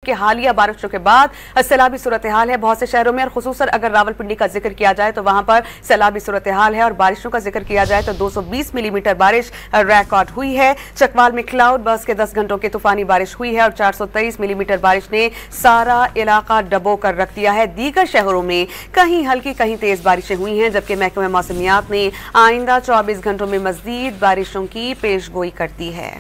कि हालिया बारिशों के बाद सैलाबी सूरत हाल है बहुत से शहरों में, और खुसूसन अगर रावलपिंडी का जिक्र किया जाए तो वहां पर सैलाबी सूरत हाल है। और बारिशों का जिक्र किया जाए तो 220 मिलीमीटर बारिश रिकॉर्ड हुई है। चकवाल में क्लाउड बर्स्ट के 10 घंटों की तूफानी बारिश हुई है और 423 मिलीमीटर बारिश ने सारा इलाका डबो कर रख दिया है। दीगर शहरों में कहीं हल्की कहीं तेज बारिशें हुई हैं, जबकि महकमा मौसमियात ने आइंदा 24 घंटों में मजीद बारिशों की पेशगोई कर दी है।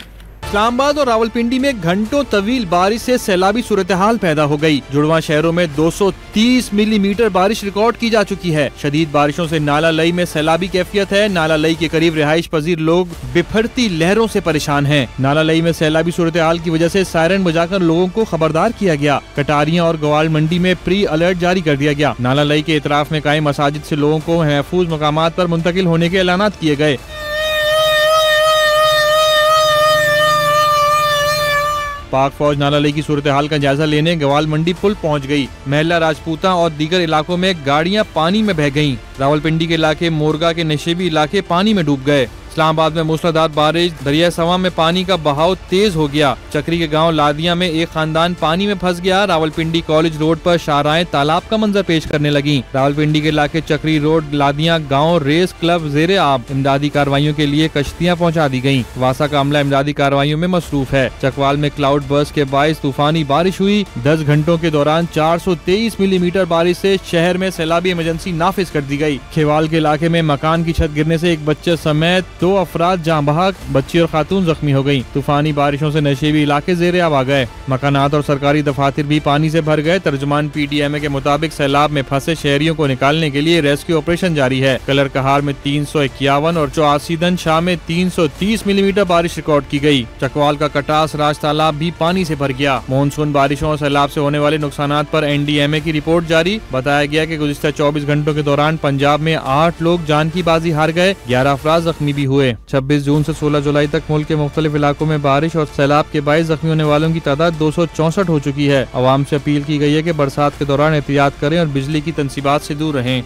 इस्लामाबाद और रावलपिंडी में घंटों तवील बारिश से सैलाबी सूरत हाल पैदा हो गई। जुड़वा शहरों में 230 मिलीमीटर बारिश रिकॉर्ड की जा चुकी है। शदीद बारिशों से नाला लई में सैलाबी कैफियत है। नाला लई के करीब रिहाइश पजीर लोग बिफरती लहरों से परेशान हैं। नाला लई में सैलाबी सूरत हाल की वजह से सायरन बजाकर लोगों को खबरदार किया गया। कटारियां और गवाल मंडी में प्री अलर्ट जारी कर दिया गया। नाला लई के इतराफ में कायम मसाजिद से लोगों को महफूज मकामात पर मुंतकिल होने के ऐलानात किए गए। पाक फौज नाला लई की सूरत हाल का जायजा लेने गवाल मंडी पुल पहुंच गई। महला राजपूता और दीगर इलाकों में गाड़ियां पानी में बह गईं। रावलपिंडी के इलाके मोरगा के नशेबी इलाके पानी में डूब गए। इस्लामाबाद में मूसलाधार बारिश, दरिया सवा में पानी का बहाव तेज हो गया। चक्री के गांव लादिया में एक खानदान पानी में फंस गया। रावलपिंडी कॉलेज रोड पर शाहराएं तालाब का मंजर पेश करने लगी। रावलपिंडी के इलाके चक्री रोड लादिया गांव रेस क्लब ज़ेरे आब। इमदादी कार्रवाइयों के लिए कश्तियां पहुंचा दी गयी। वासा का अमला इमदादी कार्रवाइयों में मसरूफ है। चकवाल में क्लाउड बर्स्ट के बायस तूफानी बारिश हुई। 10 घंटों के दौरान 423 मिलीमीटर बारिश से शहर में सैलाबी इमरजेंसी नाफिज कर दी गयी। खेवाल के इलाके में मकान की छत गिरने से एक बच्चे समेत 2 अफराद जाँ बहक, बच्ची और खातून जख्मी हो गयी। तूफानी बारिशों से नशेबी इलाके ज़ेरे आब आ गए। मकानात और सरकारी दफातर भी पानी से भर गए। तर्जुमान PTMA के मुताबिक सैलाब में फंसे शहरियों को निकालने के लिए रेस्क्यू ऑपरेशन जारी है। कलर कहार में 351 और 84 शाह में 330 मिलीमीटर बारिश रिकॉर्ड की गयी। चकवाल का कटास राज तालाब भी पानी से भर गया। मानसून बारिशों और सैलाब से होने वाले नुकसान पर NDMA की रिपोर्ट जारी। बताया गया कि गुज़िश्ता 24 घंटों के दौरान पंजाब में 8 लोग जान की बाजी हार गए, 11 अफराद जख्मी भी हुए। 26 जून से 16 जुलाई तक मुल्क के मुख्तलिफ इलाकों में बारिश और सैलाब के बायस जख्मी होने वालों की तादाद 264 हो चुकी है। अवाम से अपील की गई है कि बरसात के दौरान एहतियात करें और बिजली की तंसीबात से दूर रहें।